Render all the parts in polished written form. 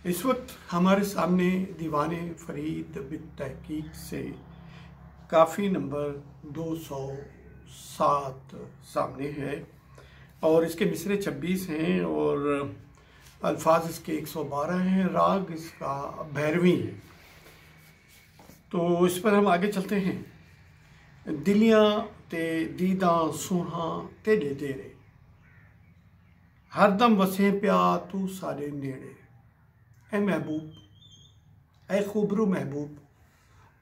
इस वक्त हमारे सामने दीवाने फरीद बित्तहकीक से काफ़ी नंबर 207 सामने है और इसके मिसरे 26 हैं और अल्फाज इसके 112 हैं। राग इसका भैरवी है। तो इस पर हम आगे चलते हैं। दिलियां ते दीदा सोहा तेरे तेरे, हरदम वसे प्या तू सारे नेड़े। ए महबूब, ए खूबरू महबूब,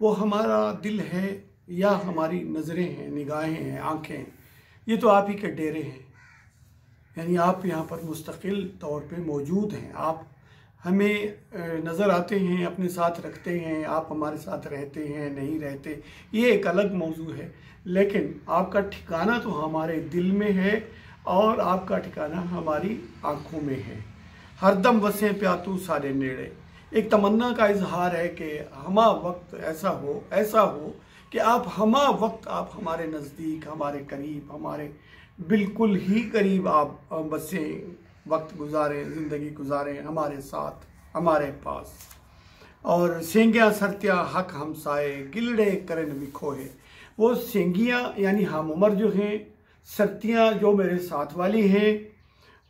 वो हमारा दिल है या हमारी नज़रें हैं, निगाहें हैं, आँखें हैं, ये तो आप ही के डेरे हैं। यानी आप यहाँ पर मुस्तकिल तौर पे मौजूद हैं। आप हमें नज़र आते हैं, अपने साथ रखते हैं, आप हमारे साथ रहते हैं, नहीं रहते, ये एक अलग मौजू है। लेकिन आपका ठिकाना तो हमारे दिल में है और आपका ठिकाना हमारी आँखों में है। हरदम वसे प्या तू सारे नेड़े, एक तमन्ना का इजहार है कि हमा वक्त ऐसा हो कि आप हमा वक्त आप हमारे नज़दीक, हमारे करीब, हमारे बिल्कुल ही करीब आप बसें, वक्त गुजारें, ज़िंदगी गुजारें हमारे साथ, हमारे पास। और सेंगियाँ सरतियाँ हक हमसाए, गिलड़े करन विखोहे, वो सेंगियाँ यानी हम उम्र जो हैं, सरतियाँ जो मेरे साथ वाली हैं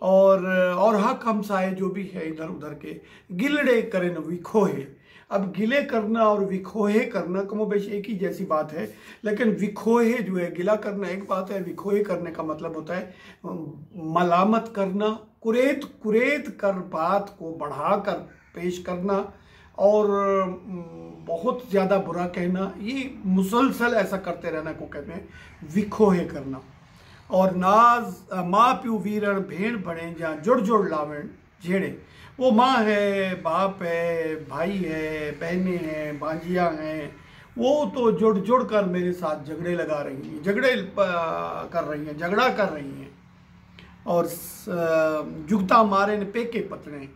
और हक हमसाए जो भी है इधर उधर के, गिलड़े करन विखोहे। अब गिले करना और विखोहे करना कमोबेश एक ही जैसी बात है, लेकिन विखोहे जो है, गिला करना एक बात है, विखोहे करने का मतलब होता है मलामत करना, कुरेद कर बात को बढ़ाकर पेश करना और बहुत ज़्यादा बुरा कहना। ये मुसलसल ऐसा करते रहना को कहते हैं विखोहे करना। और नाज माँ प्यू वीरण भेड़ बने जहाँ जुड़ जुड़ लावण झेड़े, वो माँ है, बाप है, भाई है, बहनें हैं, भांजियाँ हैं, वो तो जुड़ जुड़ कर मेरे साथ झगड़ा कर रही हैं और जुगता मारे ने पेके पतने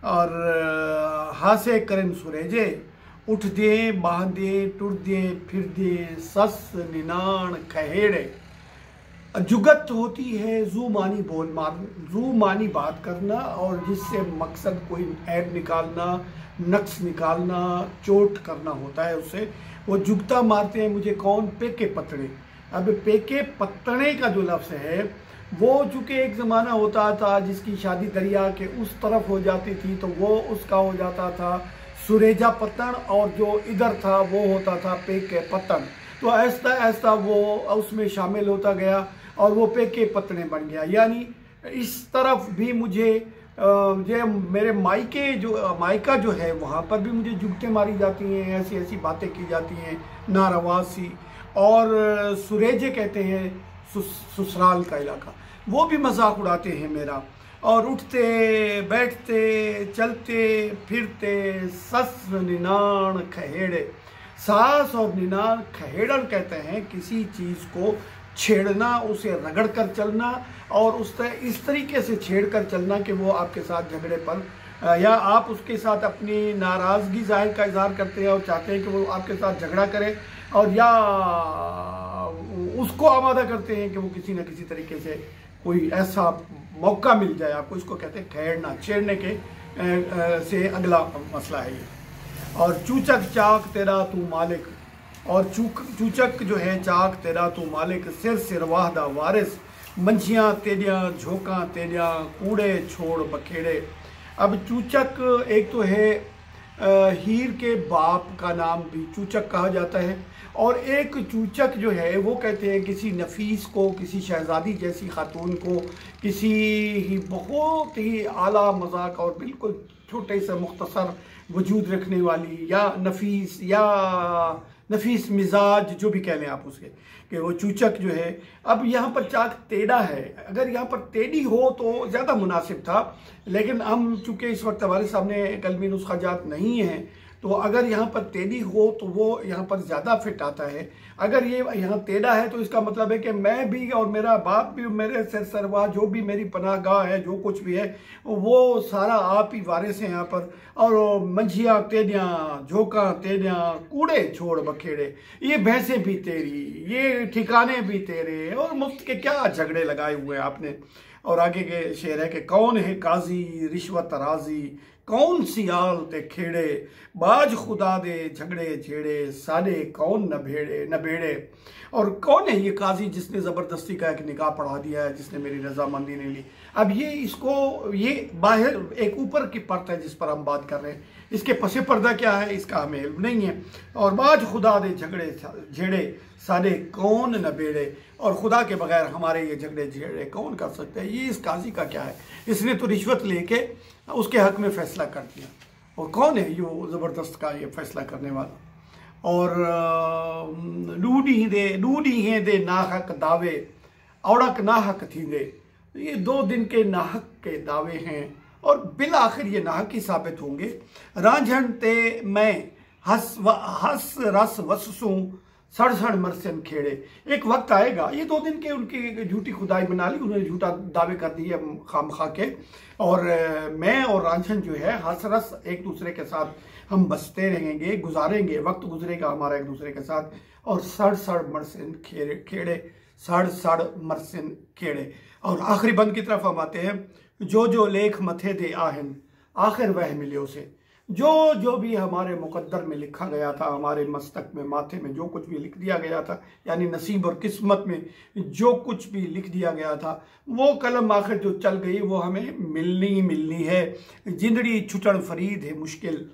और हासे करें सुरेजे, उठ दे बाह दे टुर दे फिर दे सस निनाण खहेड़े। जुगत होती है जू मानी बात करना और जिससे मकसद कोई ऐब निकालना, नक्स निकालना, चोट करना होता है उससे। वो जुगता मारते हैं मुझे कौन? पेके पतड़े। अब पेके पतड़े का जो लफ्ज़ है वो चूँकि एक ज़माना होता था जिसकी शादी दरिया के उस तरफ हो जाती थी तो वो उसका हो जाता था सुरेजा पतन, और जो इधर था वो होता था पेके पतन। तो ऐसा ऐसा वो उसमें शामिल होता गया और वो पेके पतने बन गया। यानी इस तरफ भी मुझे जो मेरे मायका जो है वहाँ पर भी मुझे जुगतें मारी जाती हैं, ऐसी ऐसी बातें की जाती हैं नारवासी। और सुरेजे कहते हैं ससुराल का इलाका, वो भी मजाक उड़ाते हैं मेरा। और उठते बैठते चलते फिरते सस निनाण खहेड़े, सास और निनाण खहेड़न कहते हैं किसी चीज़ को छेड़ना, उसे रगड़ कर चलना और इस तरीके से छेड़ कर चलना कि वो आपके साथ झगड़े पर या आप उसके साथ अपनी नाराज़गी जाहिर का इजहार करते हैं और चाहते हैं कि वो आपके साथ झगड़ा करे, और या उसको आमादा करते हैं कि वो किसी न किसी तरीके से कोई ऐसा मौका मिल जाए आपको। इसको कहते हैं ठहरना, छेड़ने के से अगला मसला है ये। और चूचक चाक तेरा तू मालिक, और चूचक जो है चाक तेरा तू मालिक, सिर सिरवाह दा वारिस, मंझियाँ तेरियाँ झोंका तेरियाँ, कूड़े छोड़ बखेड़े। अब चूचक एक तो है हीर के बाप का नाम भी चूचक कहा जाता है, और एक चूचक जो है वो कहते हैं किसी नफीस को, किसी शहजादी जैसी खातून को, किसी ही बहुत ही आला मजाक और बिल्कुल छोटे से मुख्तसर वजूद रखने वाली या नफीस मिजाज जो भी कह लें आप उसके, कि वो चूचक जो है। अब यहाँ पर चाक टेढ़ा है, अगर यहाँ पर टेढ़ी हो तो ज़्यादा मुनासिब था, लेकिन हम चूँकि इस वक्त हमारे सामने कलमी नुस्खा जात नहीं है तो अगर यहाँ पर टेढ़ी हो तो वो यहाँ पर ज़्यादा फिट आता है। अगर ये यहाँ टेढ़ा है तो इसका मतलब है कि मैं भी और मेरा बाप भी, मेरे सरवा जो भी मेरी पनाहगाह है, जो कुछ भी है वो सारा आप ही वारिस हैं यहाँ पर। और मंझियाँ तेरियाँ झोंका तेरियाँ, कूड़े छोड़ बखेड़े, ये भैंसें भी तेरी, ये ठिकाने भी तेरे, और मुफ्त के क्या झगड़े लगाए हुए हैं आपने। और आगे के शेर है कि कौन है काजी रिश्वत राजी, कौन सियाल ते खेड़े, बाज खुदा दे झगड़े झेड़े, सादे कौन न बेड़े। और कौन है ये काजी जिसने ज़बरदस्ती का एक निकाह पढ़ा दिया है, जिसने मेरी रजामंदी नहीं ली। अब ये बाहर एक ऊपर की परत है जिस पर हम बात कर रहे हैं, इसके पसे पर्दा क्या है इसका हमें इल्म नहीं है। और बाज खुदा दे झगड़े झेड़े, सादे कौन न बेड़े। और खुदा के बगैर हमारे ये झगड़े झेड़े कौन कर सकते हैं। ये इस काजी का क्या है, इसने तो रिश्वत लेके उसके हक में फैसला कर दिया। और कौन है ये ज़बरदस्त का ये फैसला करने वाला। और डूडी हैं दे नाहक दावे, औड़क नाहक थी दे। ये 2 दिन के नाहक के दावे हैं और बिल आखिर ये नाहक ही साबित होंगे। रांझण ते मैं हस रस वससूं, सड़सड़ मरसन खेड़े। एक वक्त आएगा, ये 2 दिन के उनकी झूठी खुदाई बना ली, उन्होंने झूठा दावे कर दिए खामखा के। और मैं और रांझन जो है हस रस एक दूसरे के साथ हम बसते रहेंगे, गुजारेंगे, वक्त गुजरेगा हमारा एक दूसरे के साथ। और सड़ मरसन खेड़े, सड़ मरसन खेड़े। और आखिरी बंद की तरफ हम आते हैं। जो लेख मथे दे आहन, आखिर वह मिले उसे। जो भी हमारे मुकद्दर में लिखा गया था, हमारे मस्तक में, माथे में जो कुछ भी लिख दिया गया था, यानी नसीब और किस्मत में जो कुछ भी लिख दिया गया था, वो कलम आखिर जो चल गई वो हमें मिलनी है। जिंदड़ी छुटन फरीद है मुश्किल,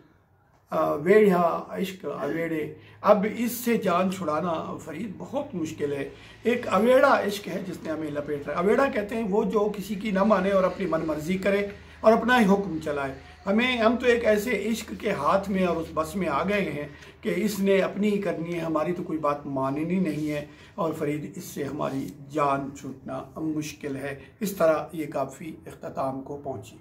वेड़ा इश्क अवेड़े। अब इससे जान छुड़ाना फरीद बहुत मुश्किल है। एक अवेड़ा इश्क है जिसने हमें लपेट रहा है। अवेड़ा कहते हैं वो जो किसी की ना माने और अपनी मनमर्जी करे और अपना ही हुक्म चलाए। हम तो एक ऐसे इश्क के हाथ में और उस बस में आ गए हैं कि इसने अपनी ही करनी है, हमारी तो कोई बात माननी नहीं है। और फरीद इससे हमारी जान छूटना मुश्किल है। इस तरह ये काफ़ी इख्तिताम को पहुँची।